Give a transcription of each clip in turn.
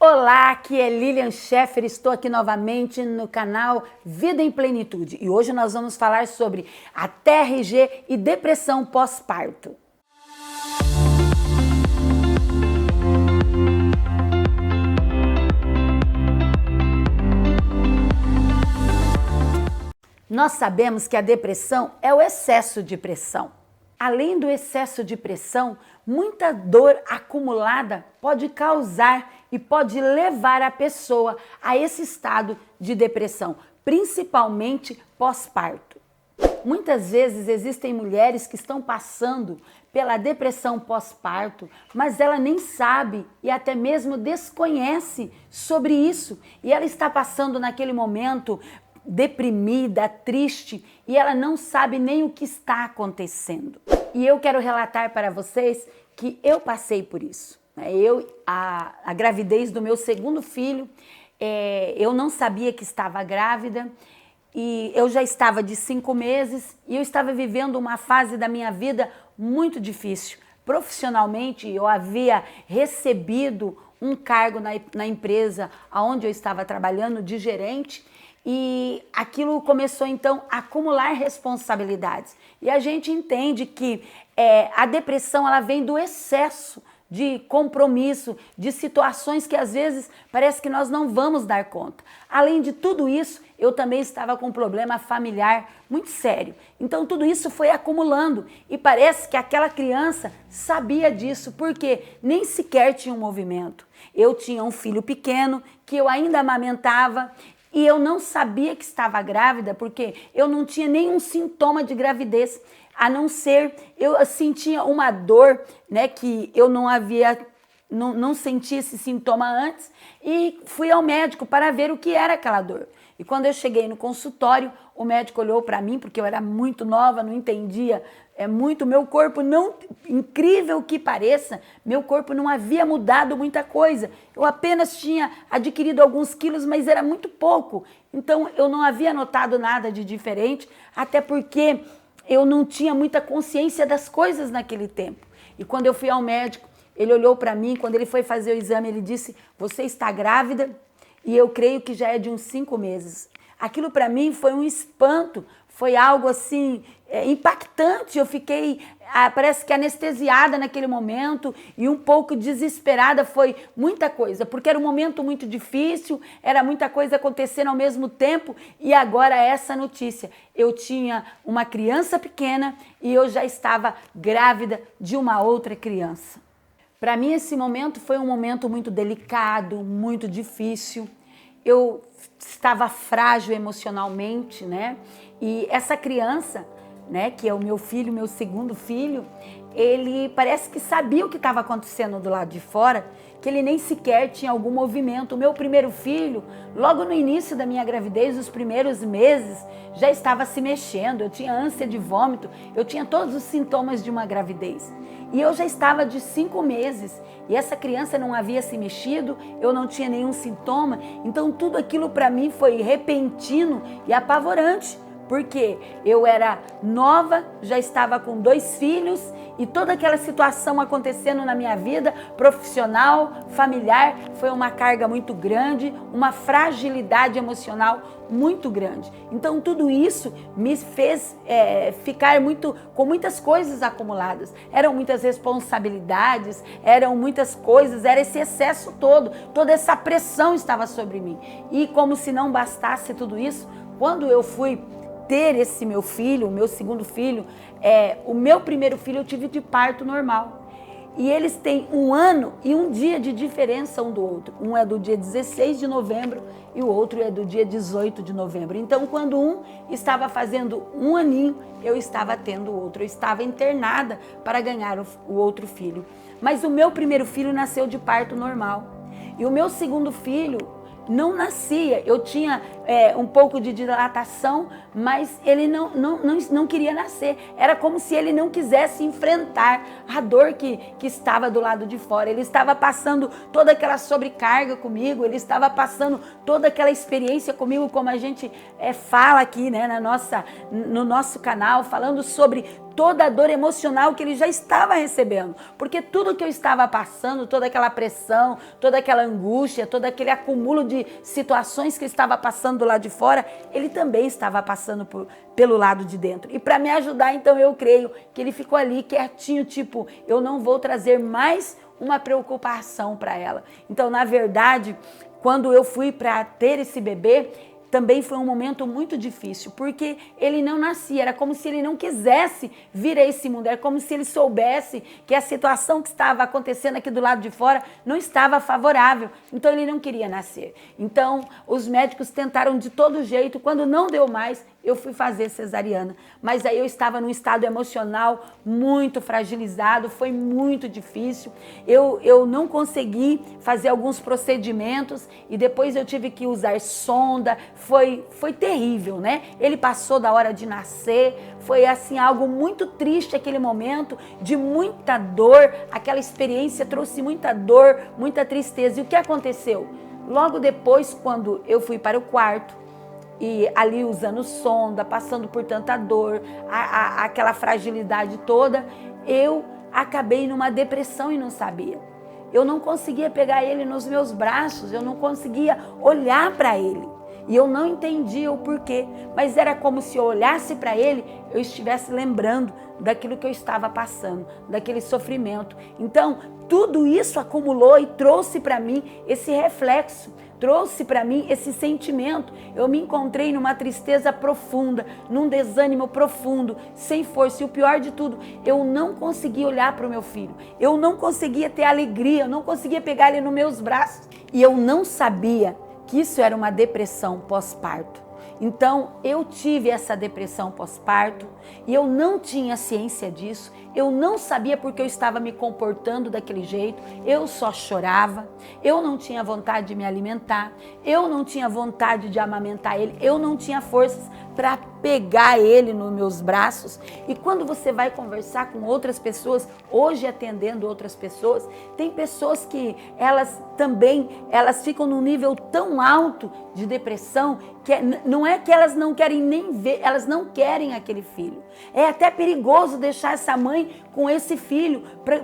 Olá, aqui é Lilian Scheffer, estou aqui novamente no canal Vida em Plenitude e hoje nós vamos falar sobre a TRG e depressão pós-parto. Nós sabemos que a depressão é o excesso de pressão. Além do excesso de pressão, muita dor acumulada pode causar e pode levar a pessoa a esse estado de depressão, principalmente pós-parto. Muitas vezes existem mulheres que estão passando pela depressão pós-parto, mas ela nem sabe e até mesmo desconhece sobre isso. E ela está passando naquele momento deprimida, triste, e ela não sabe nem o que está acontecendo. E eu quero relatar para vocês que eu passei por isso. A gravidez do meu segundo filho, eu não sabia que estava grávida, e eu já estava de 5 meses, e eu estava vivendo uma fase da minha vida muito difícil. Profissionalmente, eu havia recebido um cargo na empresa onde eu estava trabalhando de gerente, e aquilo começou então a acumular responsabilidades. E a gente entende que a depressão ela vem do excesso de compromisso, de situações que às vezes parece que nós não vamos dar conta. Além de tudo isso, eu também estava com um problema familiar muito sério. Então tudo isso foi acumulando e parece que aquela criança sabia disso, porque nem sequer tinha um movimento. Eu tinha um filho pequeno que eu ainda amamentava, e eu não sabia que estava grávida porque eu não tinha nenhum sintoma de gravidez, a não ser eu sentia uma dor, né, que eu não sentia esse sintoma antes, e fui ao médico para ver o que era aquela dor. E quando eu cheguei no consultório, o médico olhou para mim, porque eu era muito nova, não entendia muito, meu corpo não, incrível que pareça, meu corpo não havia mudado muita coisa. Eu apenas tinha adquirido alguns quilos, mas era muito pouco. Então eu não havia notado nada de diferente, até porque eu não tinha muita consciência das coisas naquele tempo. E quando eu fui ao médico, ele olhou para mim, quando ele foi fazer o exame, ele disse: "Você está grávida?" E eu creio que já é de uns 5 meses. Aquilo para mim foi um espanto, foi algo assim impactante. Eu fiquei, parece que anestesiada naquele momento e um pouco desesperada. Foi muita coisa, porque era um momento muito difícil, era muita coisa acontecendo ao mesmo tempo. E agora essa notícia, eu tinha uma criança pequena e eu já estava grávida de uma outra criança. Para mim esse momento foi um momento muito delicado, muito difícil. Eu estava frágil emocionalmente, né? E essa criança, né, que é o meu filho, meu segundo filho, ele parece que sabia o que estava acontecendo do lado de fora, que ele nem sequer tinha algum movimento. O meu primeiro filho, logo no início da minha gravidez, os primeiros meses, já estava se mexendo, eu tinha ânsia de vômito, eu tinha todos os sintomas de uma gravidez. E eu já estava de 5 meses e essa criança não havia se mexido, eu não tinha nenhum sintoma, então tudo aquilo para mim foi repentino e apavorante. Porque eu era nova, já estava com 2 filhos e toda aquela situação acontecendo na minha vida, profissional, familiar, foi uma carga muito grande, uma fragilidade emocional muito grande. Então tudo isso me fez ficar com muitas coisas acumuladas. Eram muitas responsabilidades, eram muitas coisas, era esse excesso todo, toda essa pressão estava sobre mim. E como se não bastasse tudo isso, quando eu fui ter esse meu filho, o meu segundo filho, o meu primeiro filho eu tive de parto normal. E eles têm 1 ano e 1 dia de diferença um do outro. Um é do dia 16 de novembro e o outro é do dia 18 de novembro. Então, quando um estava fazendo 1 aninho, eu estava tendo o outro. Eu estava internada para ganhar o outro filho. Mas o meu primeiro filho nasceu de parto normal. E o meu segundo filho não nascia, eu tinha um pouco de dilatação, mas ele não queria nascer. Era como se ele não quisesse enfrentar a dor que estava do lado de fora. Ele estava passando toda aquela sobrecarga comigo, ele estava passando toda aquela experiência comigo, como a gente fala aqui, né, no nosso canal, falando sobre toda a dor emocional que ele já estava recebendo. Porque tudo que eu estava passando, toda aquela pressão, toda aquela angústia, todo aquele acúmulo de situações que eu estava passando do lado de fora, ele também estava passando pelo lado de dentro. E para me ajudar, então, eu creio que ele ficou ali quietinho, tipo, eu não vou trazer mais uma preocupação para ela. Então, na verdade, quando eu fui para ter esse bebê, também foi um momento muito difícil, porque ele não nascia, era como se ele não quisesse vir a esse mundo, era como se ele soubesse que a situação que estava acontecendo aqui do lado de fora não estava favorável, então ele não queria nascer. Então, os médicos tentaram de todo jeito, quando não deu mais, eu fui fazer cesariana, mas aí eu estava num estado emocional muito fragilizado, foi muito difícil, eu não consegui fazer alguns procedimentos e depois eu tive que usar sonda, foi terrível, né? Ele passou da hora de nascer, foi assim algo muito triste aquele momento, de muita dor, aquela experiência trouxe muita dor, muita tristeza. E o que aconteceu? Logo depois, quando eu fui para o quarto, e ali usando sonda, passando por tanta dor, aquela fragilidade toda, eu acabei numa depressão e não sabia. Eu não conseguia pegar ele nos meus braços, eu não conseguia olhar para ele. E eu não entendia o porquê, mas era como se eu olhasse para ele, eu estivesse lembrando daquilo que eu estava passando, daquele sofrimento. Então, tudo isso acumulou e trouxe para mim esse reflexo, trouxe para mim esse sentimento. Eu me encontrei numa tristeza profunda, num desânimo profundo, sem força. E o pior de tudo, eu não conseguia olhar para o meu filho, eu não conseguia ter alegria, eu não conseguia pegar ele nos meus braços. E eu não sabia que isso era uma depressão pós-parto. Então, eu tive essa depressão pós-parto e eu não tinha ciência disso, eu não sabia porque eu estava me comportando daquele jeito, eu só chorava, eu não tinha vontade de me alimentar, eu não tinha vontade de amamentar ele, eu não tinha forças para pegar ele nos meus braços. E quando você vai conversar com outras pessoas, hoje atendendo outras pessoas, tem pessoas que elas ficam num nível tão alto de depressão que não é que elas não querem nem ver, elas não querem aquele filho. É até perigoso deixar essa mãe com esse filho,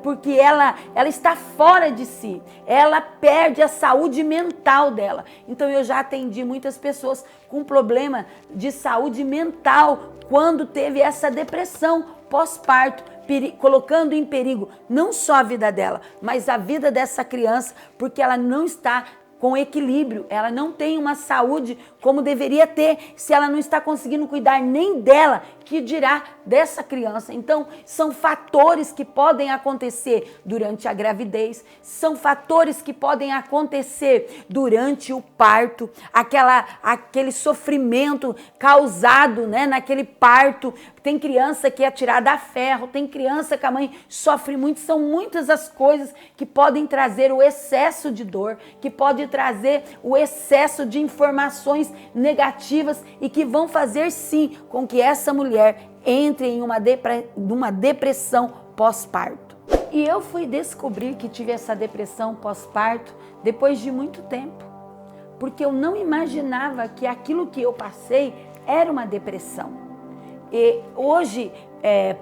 porque ela está fora de si, ela perde a saúde mental dela. Então eu já atendi muitas pessoas com problema de saúde mental quando teve essa depressão pós-parto, colocando em perigo não só a vida dela, mas a vida dessa criança, porque ela não está com equilíbrio, ela não tem uma saúde como deveria ter, se ela não está conseguindo cuidar nem dela, que dirá dessa criança. Então, são fatores que podem acontecer durante a gravidez, são fatores que podem acontecer durante o parto, aquele sofrimento causado, né, naquele parto. Tem criança que é tirada a ferro, tem criança que a mãe sofre muito, são muitas as coisas que podem trazer o excesso de dor, que pode trazer o excesso de informações negativas e que vão fazer sim com que essa mulher entre em uma depressão pós-parto. E eu fui descobrir que tive essa depressão pós-parto depois de muito tempo, porque eu não imaginava que aquilo que eu passei era uma depressão. E hoje,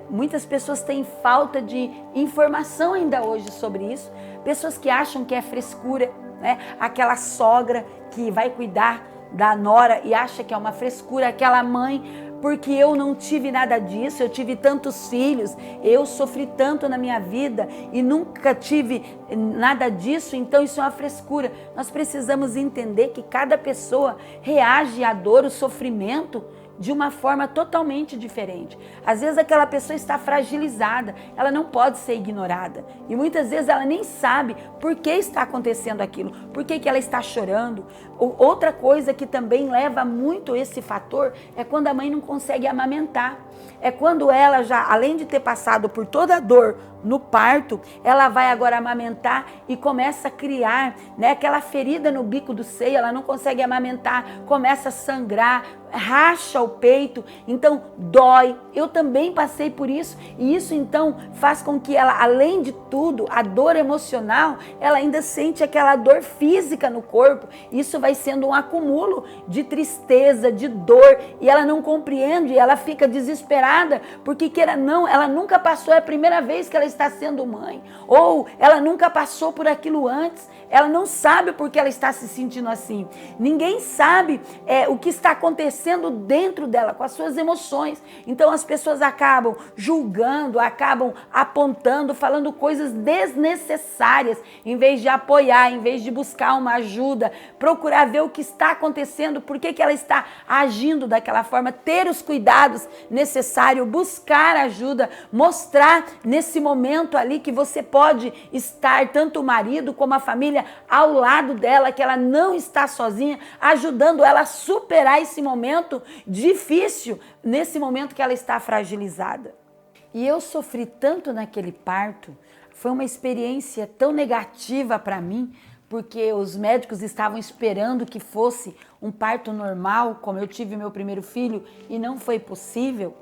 muitas pessoas têm falta de informação ainda hoje sobre isso, pessoas que acham que é frescura, né? Aquela sogra que vai cuidar da nora e acha que é uma frescura, aquela mãe, porque eu não tive nada disso, eu tive tantos filhos, eu sofri tanto na minha vida e nunca tive nada disso, então isso é uma frescura. Nós precisamos entender que cada pessoa reage à dor, ao sofrimento, de uma forma totalmente diferente. Às vezes aquela pessoa está fragilizada, ela não pode ser ignorada. E muitas vezes ela nem sabe por que está acontecendo aquilo, por que ela está chorando. Outra coisa que também leva muito esse fator é quando a mãe não consegue amamentar. É quando ela já, além de ter passado por toda a dor no parto, ela vai agora amamentar e começa a criar, né, aquela ferida no bico do seio, ela não consegue amamentar, começa a sangrar, racha o peito, então dói. Eu também passei por isso, e isso então faz com que ela, além de tudo, a dor emocional, ela ainda sente aquela dor física no corpo. Isso vai sendo um acúmulo de tristeza, de dor, e ela não compreende, ela fica desesperada, porque queira não, ela nunca passou, é a primeira vez que ela está sendo mãe, ou ela nunca passou por aquilo antes, ela não sabe por que ela está se sentindo assim. Ninguém sabe o que está acontecendo dentro dela, com as suas emoções. Então as pessoas acabam julgando, acabam apontando, falando coisas desnecessárias, em vez de apoiar, em vez de buscar uma ajuda, procurar ver o que está acontecendo, por que ela está agindo daquela forma, ter os cuidados necessários, buscar ajuda, mostrar nesse momento ali que você pode estar, tanto o marido como a família, ao lado dela, que ela não está sozinha, ajudando ela a superar esse momento difícil, nesse momento que ela está fragilizada. E eu sofri tanto naquele parto, foi uma experiência tão negativa para mim, porque os médicos estavam esperando que fosse um parto normal, como eu tive meu primeiro filho, e não foi possível.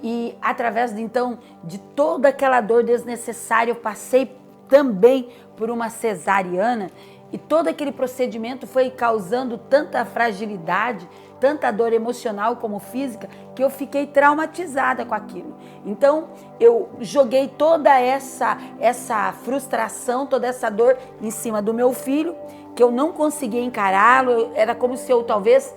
E através então de toda aquela dor desnecessária, eu passei também por uma cesariana, e todo aquele procedimento foi causando tanta fragilidade, tanta dor emocional como física, que eu fiquei traumatizada com aquilo. Então eu joguei toda essa frustração, toda essa dor em cima do meu filho, que eu não conseguia encará-lo. Era como se eu talvez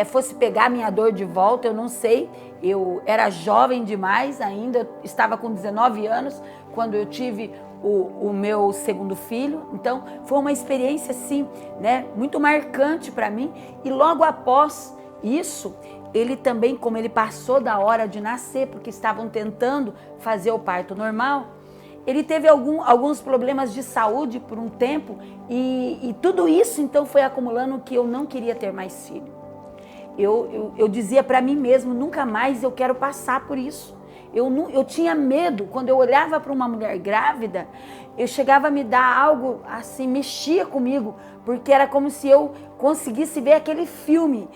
fosse pegar minha dor de volta, eu não sei. Eu era jovem demais ainda, eu estava com 19 anos quando eu tive o meu segundo filho. Então foi uma experiência assim, né, muito marcante para mim. E logo após isso, ele também, como ele passou da hora de nascer, porque estavam tentando fazer o parto normal, ele teve alguns problemas de saúde por um tempo, e tudo isso então foi acumulando que eu não queria ter mais filho. Eu dizia para mim mesmo, nunca mais eu quero passar por isso. Eu tinha medo, quando eu olhava para uma mulher grávida, eu chegava a me dar algo assim, mexia comigo, porque era como se eu conseguisse ver aquele filme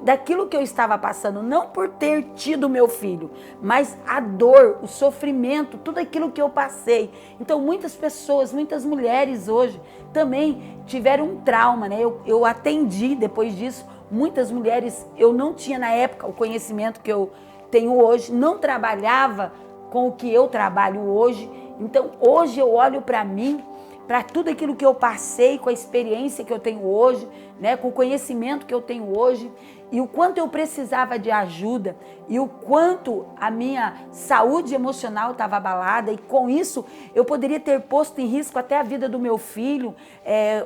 daquilo que eu estava passando, não por ter tido meu filho, mas a dor, o sofrimento, tudo aquilo que eu passei. Então muitas pessoas, muitas mulheres hoje também tiveram um trauma, né? Eu atendi depois disso muitas mulheres. Eu não tinha na época o conhecimento que eu tenho hoje, não trabalhava com o que eu trabalho hoje. Então hoje eu olho para mim, para tudo aquilo que eu passei, com a experiência que eu tenho hoje, né, com o conhecimento que eu tenho hoje, e o quanto eu precisava de ajuda, e o quanto a minha saúde emocional estava abalada, e com isso eu poderia ter posto em risco até a vida do meu filho,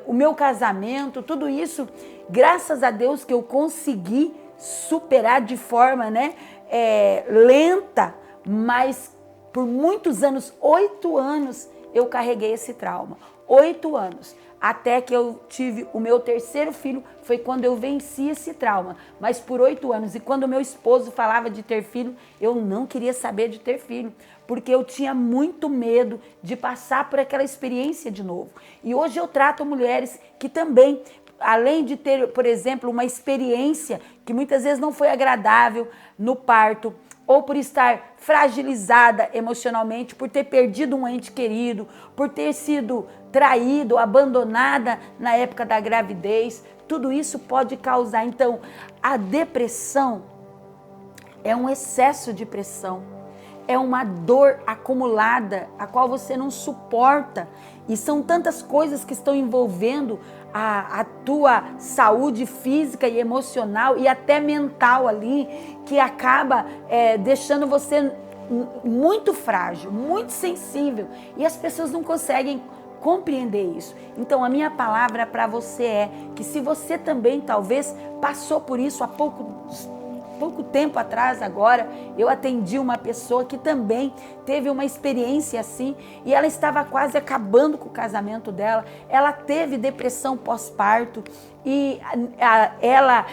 o meu casamento, tudo isso, graças a Deus que eu consegui superar de forma, né, lenta, mas por muitos anos, 8 anos, eu carreguei esse trauma. 8 anos. Até que eu tive o meu terceiro filho, foi quando eu venci esse trauma. Mas por 8 anos. E quando meu esposo falava de ter filho, eu não queria saber de ter filho. Porque eu tinha muito medo de passar por aquela experiência de novo. E hoje eu trato mulheres que também, além de ter, por exemplo, uma experiência que muitas vezes não foi agradável no parto, ou por estar fragilizada emocionalmente, por ter perdido um ente querido, por ter sido traído, abandonada na época da gravidez, tudo isso pode causar. Então, a depressão é um excesso de pressão, é uma dor acumulada, a qual você não suporta, e são tantas coisas que estão envolvendo a tua saúde física e emocional e até mental ali, que acaba deixando você muito frágil, muito sensível, e as pessoas não conseguem compreender isso. Então a minha palavra para você é que, se você também talvez passou por isso há pouco tempo atrás, agora, eu atendi uma pessoa que também teve uma experiência assim, e ela estava quase acabando com o casamento dela. Ela teve depressão pós-parto, e ela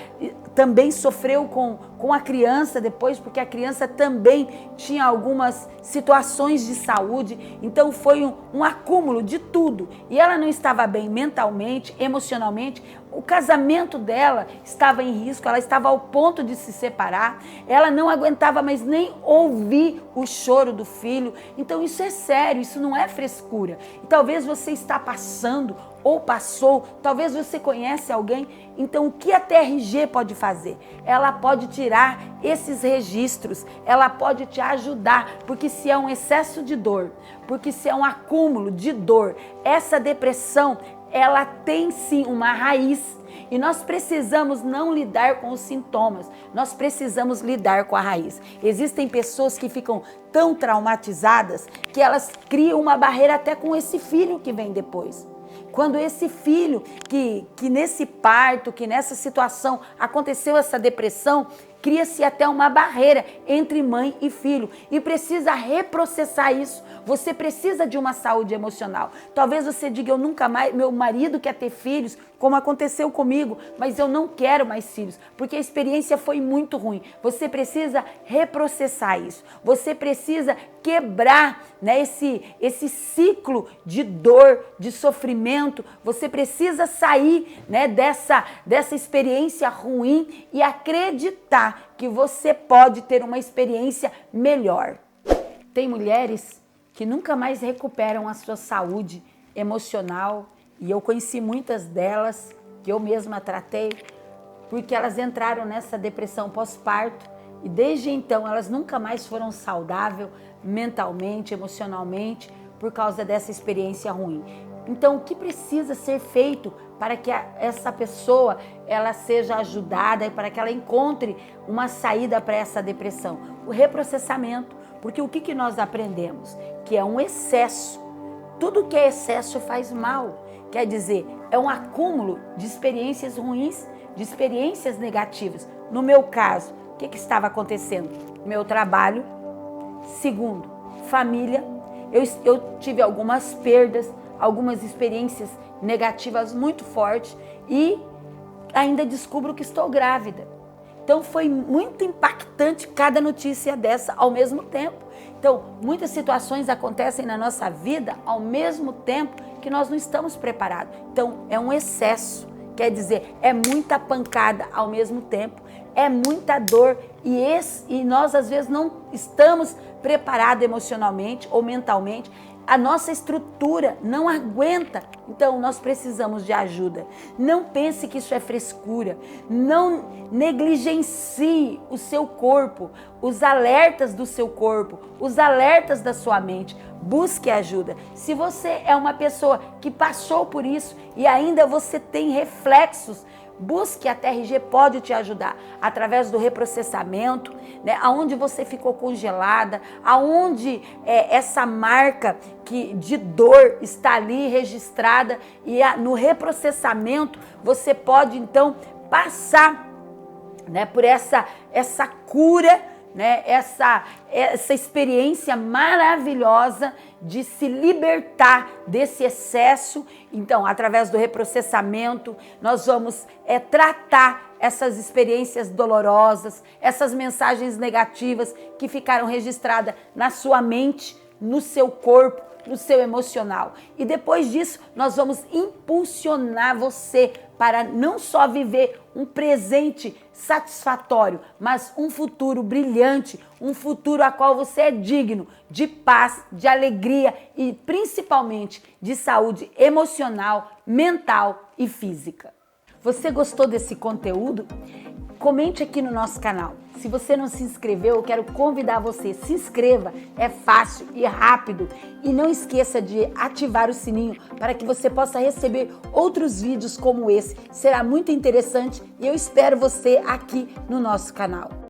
também sofreu com com a criança depois, porque a criança também tinha algumas situações de saúde, então foi um acúmulo de tudo. E ela não estava bem mentalmente, emocionalmente, o casamento dela estava em risco, ela estava ao ponto de se separar, ela não aguentava mais nem ouvir o choro do filho. Então isso é sério, isso não é frescura. E talvez você está passando ou passou, talvez você conhece alguém. Então o que a TRG pode fazer? Ela pode tirar esses registros, ela pode te ajudar, porque se é um excesso de dor, porque se é um acúmulo de dor, essa depressão, ela tem sim uma raiz e nós precisamos não lidar com os sintomas, nós precisamos lidar com a raiz. Existem pessoas que ficam tão traumatizadas que elas criam uma barreira até com esse filho que vem depois. Quando esse filho, que nesse parto, que nessa situação aconteceu essa depressão, cria-se até uma barreira entre mãe e filho e precisa reprocessar isso. Você precisa de uma saúde emocional. Talvez você diga, eu nunca mais, meu marido quer ter filhos, como aconteceu comigo, mas eu não quero mais filhos, porque a experiência foi muito ruim. Você precisa reprocessar isso. Você precisa quebrar, né, esse ciclo de dor, de sofrimento. Você precisa sair, né, dessa experiência ruim e acreditar que você pode ter uma experiência melhor. Tem mulheres que nunca mais recuperam a sua saúde emocional e eu conheci muitas delas, que eu mesma tratei, porque elas entraram nessa depressão pós-parto e desde então elas nunca mais foram saudáveis mentalmente, emocionalmente, por causa dessa experiência ruim. Então, o que precisa ser feito para que essa pessoa ela seja ajudada e para que ela encontre uma saída para essa depressão? O reprocessamento, porque o que nós aprendemos? Que é um excesso. Tudo que é excesso faz mal. Quer dizer, é um acúmulo de experiências ruins, de experiências negativas. No meu caso, o que estava acontecendo? Meu trabalho. Segundo, família. Eu tive algumas perdas, algumas experiências negativas muito fortes e ainda descubro que estou grávida. Então foi muito impactante cada notícia dessa ao mesmo tempo. Então muitas situações acontecem na nossa vida ao mesmo tempo que nós não estamos preparados. Então é um excesso, quer dizer, é muita pancada ao mesmo tempo, é muita dor e nós às vezes não estamos preparados emocionalmente ou mentalmente. A nossa estrutura não aguenta, então nós precisamos de ajuda. Não pense que isso é frescura, não negligencie o seu corpo, os alertas do seu corpo, os alertas da sua mente. Busque ajuda. Se você é uma pessoa que passou por isso e ainda você tem reflexos, busque, a TRG pode te ajudar através do reprocessamento, né, aonde você ficou congelada, aonde essa marca de dor está ali registrada e no reprocessamento você pode então passar, né, por essa cura, né, essa experiência maravilhosa de se libertar desse excesso. Então, através do reprocessamento, nós vamos tratar essas experiências dolorosas, essas mensagens negativas que ficaram registradas na sua mente, no seu corpo, no seu emocional. E depois disso, nós vamos impulsionar você para não só viver um presente satisfatório, mas um futuro brilhante, um futuro a qual você é digno de paz, de alegria e principalmente de saúde emocional, mental e física. Você gostou desse conteúdo? Comente aqui no nosso canal. Se você não se inscreveu, eu quero convidar você, se inscreva, é fácil e rápido. E não esqueça de ativar o sininho para que você possa receber outros vídeos como esse. Será muito interessante e eu espero você aqui no nosso canal.